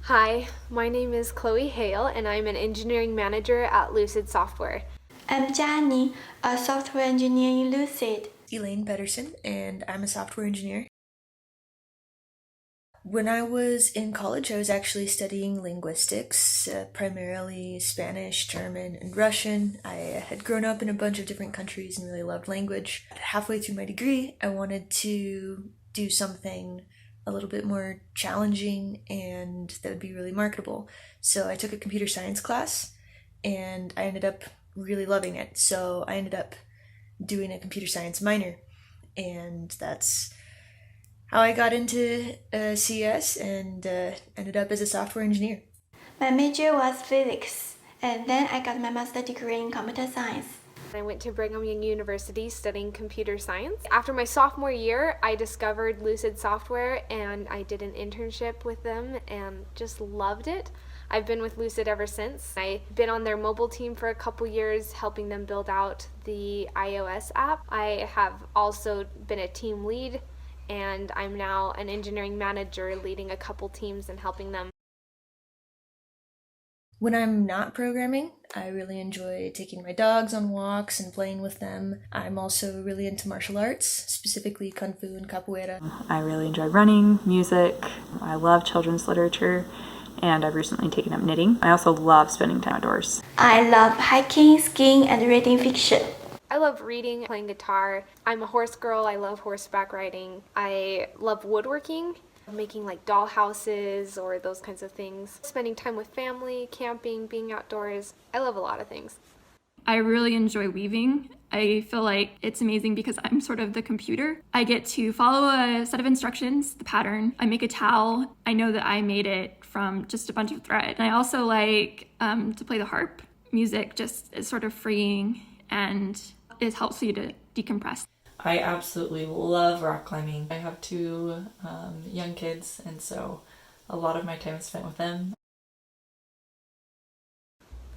Hi, my name is Chloe Hale and I'm an engineering manager at Lucid Software. I'm Jani, a software engineer in Lucid. Elaine Pedersen, and I'm a software engineer. When I was in college, I was actually studying linguistics, primarily Spanish, German, and Russian. I had grown up in a bunch of different countries and really loved language. Halfway through my degree, I wanted to do something a little bit more challenging and that would be really marketable. So I took a computer science class and I ended up really loving it. So I ended up doing a computer science minor, and that's how I got into CS and ended up as a software engineer. My major was physics, and then I got my master's degree in computer science. I went to Brigham Young University studying computer science. After my sophomore year, I discovered Lucid Software and I did an internship with them and just loved it. I've been with Lucid ever since. I've been on their mobile team for a couple years, helping them build out the iOS app. I have also been a team lead, and I'm now an engineering manager leading a couple teams and helping them. When I'm not programming, I really enjoy taking my dogs on walks and playing with them. I'm also really into martial arts, specifically Kung Fu and Capoeira. I really enjoy running, music. I love children's literature, and I've recently taken up knitting. I also love spending time outdoors. I love hiking, skiing, and reading fiction. I love reading, playing guitar. I'm a horse girl. I love horseback riding. I love woodworking, making like doll houses or those kinds of things. Spending time with family, camping, being outdoors. I love a lot of things. I really enjoy weaving. I feel like it's amazing because I'm sort of the computer. I get to follow a set of instructions, the pattern. I make a towel. I know that I made it from just a bunch of thread. And I also like to play the harp. Music just is sort of freeing and it helps you to decompress. I absolutely love rock climbing. I have two young kids, and so a lot of my time is spent with them.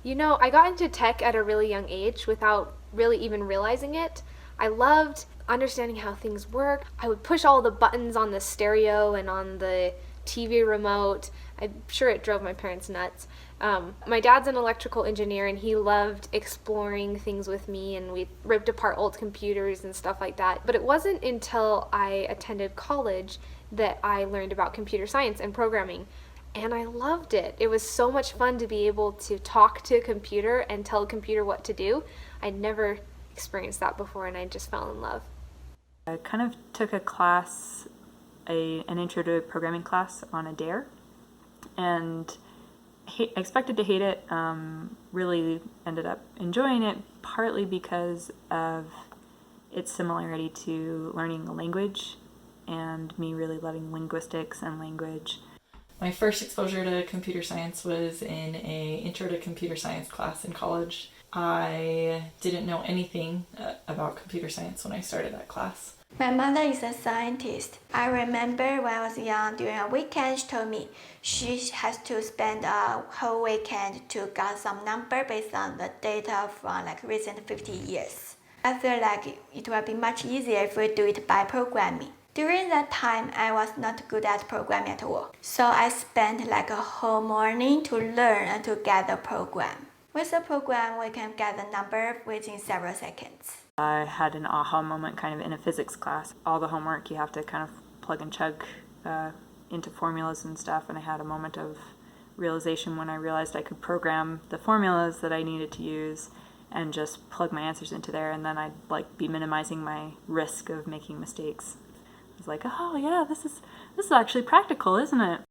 You know, I got into tech at a really young age without really even realizing it. I loved understanding how things work. I would push all the buttons on the stereo and on the TV remote. I'm sure it drove my parents nuts. My dad's an electrical engineer and he loved exploring things with me, and we ripped apart old computers and stuff like that. But it wasn't until I attended college that I learned about computer science and programming. And I loved it. It was so much fun to be able to talk to a computer and tell a computer what to do. I'd never experienced that before and I just fell in love. I kind of took a class, an intro to programming class on a dare, and expected to hate it. Really ended up enjoying it, partly because of its similarity to learning a language and me really loving linguistics and language. My first exposure to computer science was in a intro to computer science class in college. I didn't know anything about computer science when I started that class. My mother is a scientist. I remember when I was young, during a weekend, she told me she has to spend a whole weekend to get some number based on the data from like recent 50 years. I feel like it will be much easier if we do it by programming. During that time, I was not good at programming at all. So I spent like a whole morning to learn and to get the program. With the program, we can get the number within several seconds. I had an aha moment kind of in a physics class. All the homework you have to kind of plug and chug into formulas and stuff, and I had a moment of realization when I realized I could program the formulas that I needed to use and just plug my answers into there, and then I'd like be minimizing my risk of making mistakes. I was like, oh yeah, this is actually practical, isn't it?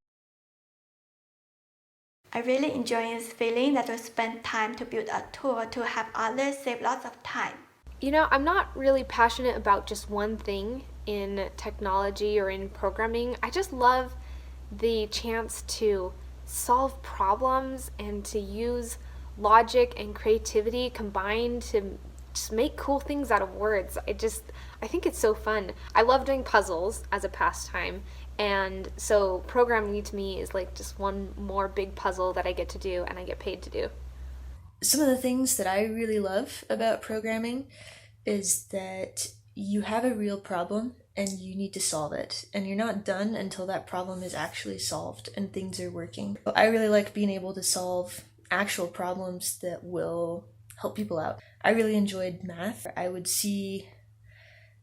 I really enjoy this feeling that we spend time to build a tool to help others save lots of time. You know, I'm not really passionate about just one thing in technology or in programming. I just love the chance to solve problems and to use logic and creativity combined to just make cool things out of words. I think it's so fun. I love doing puzzles as a pastime, and so programming to me is like just one more big puzzle that I get to do and I get paid to do. Some of the things that I really love about programming is that you have a real problem and you need to solve it. And you're not done until that problem is actually solved and things are working. I really like being able to solve actual problems that will help people out. I really enjoyed math. I would see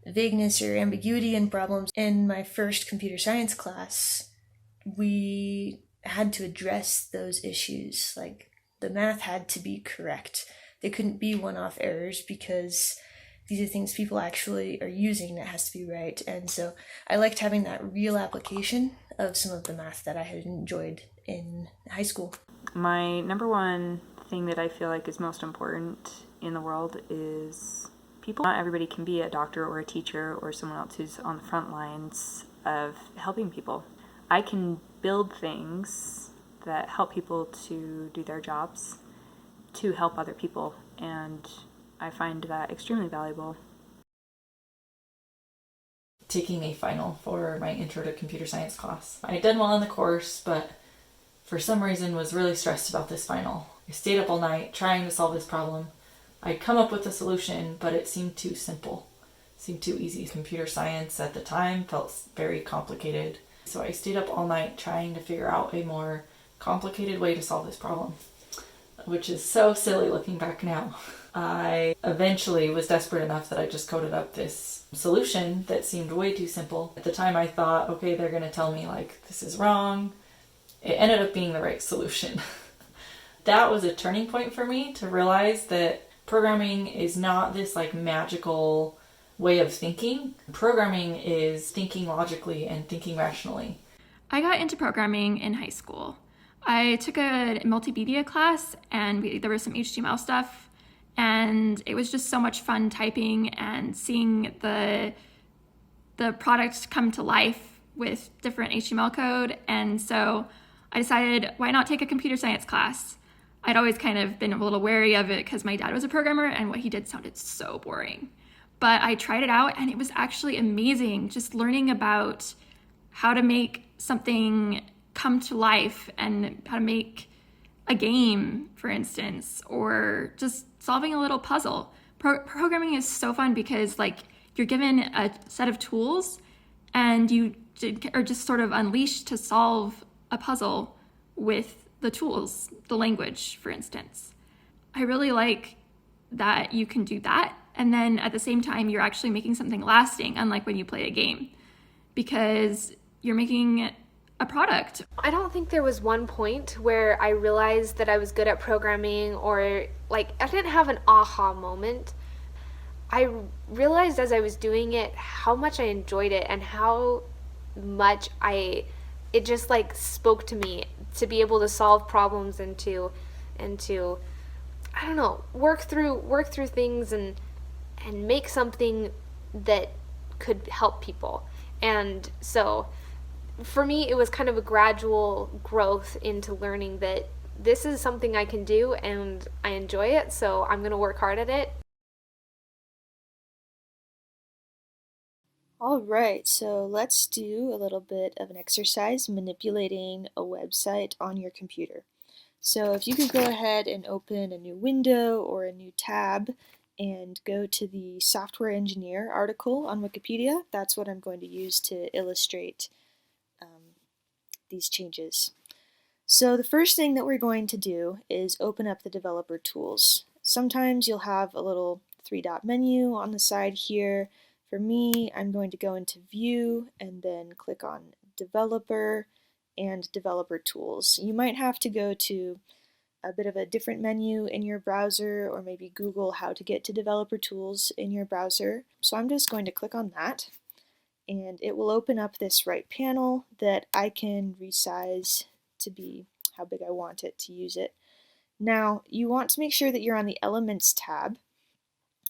vagueness or ambiguity in problems. In my first computer science class, we had to address those issues. Like, the math had to be correct. They couldn't be one-off errors because these are things people actually are using that has to be right. And so I liked having that real application of some of the math that I had enjoyed in high school. My number one thing that I feel like is most important in the world is people. Not everybody can be a doctor or a teacher or someone else who's on the front lines of helping people. I can build things that help people to do their jobs, to help other people, and I find that extremely valuable. Taking a final for my Intro to Computer Science class. I had done well in the course, but for some reason was really stressed about this final. I stayed up all night trying to solve this problem. I'd come up with a solution, but it seemed too simple, seemed too easy. Computer science at the time felt very complicated, so I stayed up all night trying to figure out a more complicated way to solve this problem, which is so silly looking back now. I eventually was desperate enough that I just coded up this solution that seemed way too simple. At the time I thought, okay, they're going to tell me like this is wrong. It ended up being the right solution. That was a turning point for me to realize that programming is not this like magical way of thinking. Programming is thinking logically and thinking rationally. I got into programming in high school. I took a multimedia class and there was some HTML stuff, and it was just so much fun typing and seeing the product come to life with different HTML code. And so I decided, why not take a computer science class? I'd always kind of been a little wary of it because my dad was a programmer and what he did sounded so boring. But I tried it out and it was actually amazing, just learning about how to make something come to life and how to make a game, for instance, or just solving a little puzzle. Programming is so fun because like you're given a set of tools and you are just sort of unleashed to solve a puzzle with the tools, the language, for instance. I really like that you can do that. And then at the same time, you're actually making something lasting, unlike when you play a game, because you're making a product. I don't think there was one point where I realized that I was good at programming, or like I didn't have an aha moment. I realized as I was doing it how much I enjoyed it and how much it just like spoke to me to be able to solve problems and to I don't know, work through things and make something that could help people. And so for me, it was kind of a gradual growth into learning that this is something I can do and I enjoy it, so I'm going to work hard at it. All right, so let's do a little bit of an exercise manipulating a website on your computer. So if you could go ahead and open a new window or a new tab and go to the software engineer article on Wikipedia, that's what I'm going to use to illustrate these changes. So the first thing that we're going to do is open up the developer tools. Sometimes you'll have a little three-dot menu on the side here. For me, I'm going to go into View and then click on Developer and Developer Tools. You might have to go to a bit of a different menu in your browser, or maybe Google how to get to Developer Tools in your browser. So I'm just going to click on that, and it will open up this right panel that I can resize to be how big I want it to use it. Now, you want to make sure that you're on the Elements tab,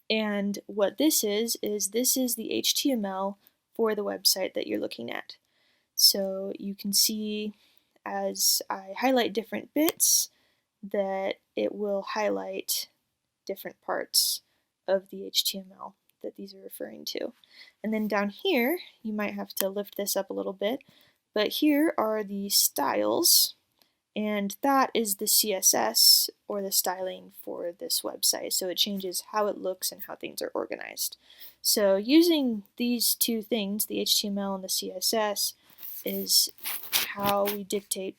and what this is this is the HTML for the website that you're looking at. So you can see as I highlight different bits that it will highlight different parts of the HTML that these are referring to. And then down here, you might have to lift this up a little bit, but here are the styles, And that is the CSS, or the styling for this website. So it changes how it looks and how things are organized. So using these two things, the HTML and the CSS, is how we dictate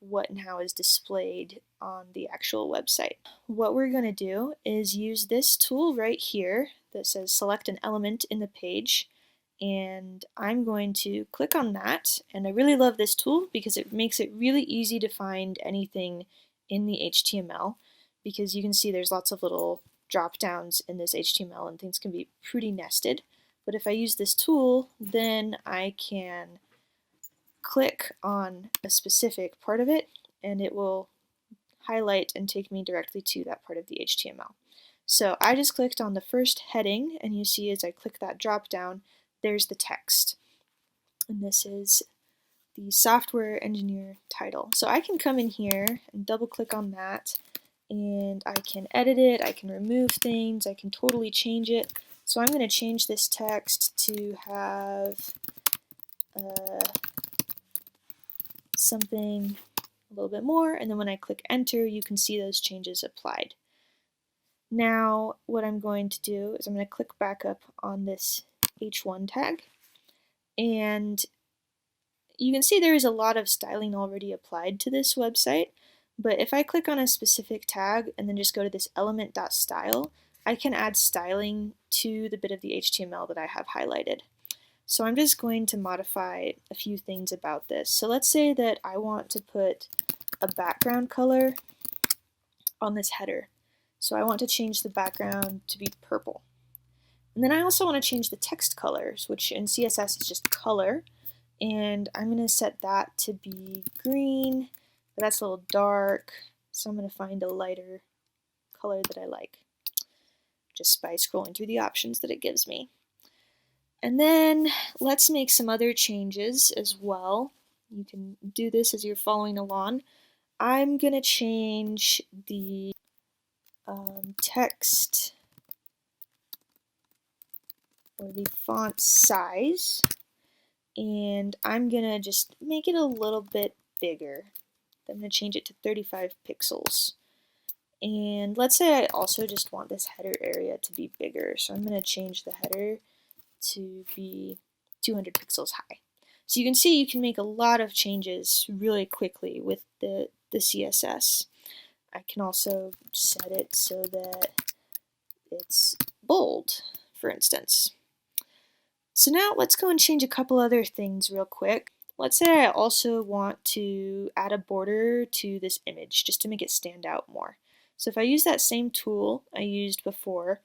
what and how is displayed on the actual website. What we're going to do is use this tool right here that says select an element in the page, and I'm going to click on that. And I really love this tool because it makes it really easy to find anything in the HTML, because you can see there's lots of little drop downs in this HTML and things can be pretty nested. But if I use this tool, then I can click on a specific part of it and it will highlight and take me directly to that part of the HTML. So I just clicked on the first heading, and you see as I click that drop down, there's the text. And this is the software engineer title. So I can come in here and double click on that, and I can edit it, I can remove things, I can totally change it. So I'm going to change this text to have something a little bit more, and then when I click enter, you can see those changes applied. Now what I'm going to do is I'm going to click back up on this H1 tag, and you can see there is a lot of styling already applied to this website, but if I click on a specific tag and then just go to this element.style, I can add styling to the bit of the HTML that I have highlighted. So I'm just going to modify a few things about this. So let's say that I want to put a background color on this header. So I want to change the background to be purple. And then I also want to change the text colors, which in CSS is just color. And I'm going to set that to be green, but that's a little dark. So I'm going to find a lighter color that I like, just by scrolling through the options that it gives me. And then let's make some other changes as well. You can do this as you're following along. I'm going to change the text, or the font size, and I'm going to just make it a little bit bigger. I'm going to change it to 35 pixels. And let's say I also just want this header area to be bigger, so I'm going to change the header to be 200 pixels high. So you can see you can make a lot of changes really quickly with the CSS. I can also set it so that it's bold, for instance. So now let's go and change a couple other things real quick. Let's say I also want to add a border to this image just to make it stand out more. So if I use that same tool I used before,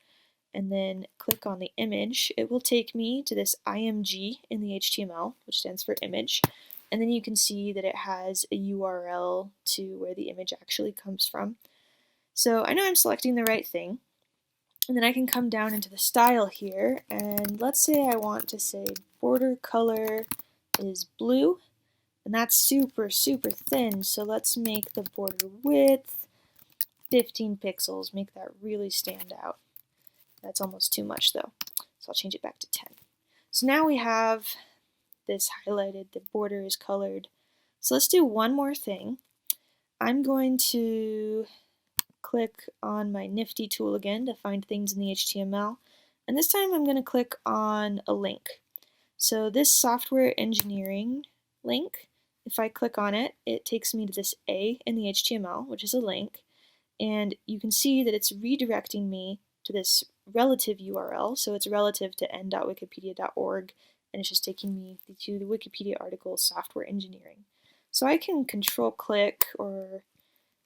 and then click on the image, it will take me to this IMG in the HTML, which stands for image, and then you can see that it has a URL to where the image actually comes from. So I know I'm selecting the right thing, and then I can come down into the style here, and let's say I want to say border color is blue, and that's super thin, so let's make the border width 15 pixels, make that really stand out. That's almost too much though, so I'll change it back to 10. So now we have this highlighted, the border is colored. So let's do one more thing. I'm going to click on my nifty tool again to find things in the HTML, and this time I'm going to click on a link. So this software engineering link, if I click on it, it takes me to this A in the HTML, which is a link, and you can see that it's redirecting me to this relative URL, so it's relative to n.wikipedia.org, and it's just taking me to the Wikipedia article software engineering. So I can control click, or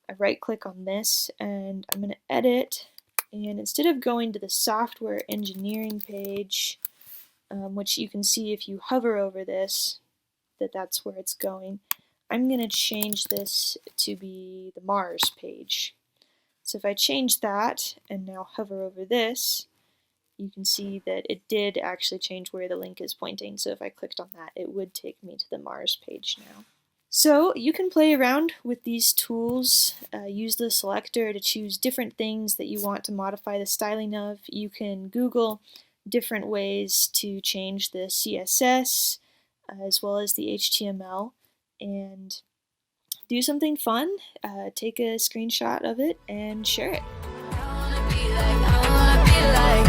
I right click on this, and I'm going to edit, and instead of going to the software engineering page, which you can see if you hover over this, that's where it's going, I'm going to change this to be the Mars page. So if I change that and now hover over this, you can see that it did actually change where the link is pointing. So if I clicked on that, it would take me to the Mars page now. So you can play around with these tools, use the selector to choose different things that you want to modify the styling of. You can Google different ways to change the CSS as well as the HTML, and do something fun, take a screenshot of it and share it. I wanna be like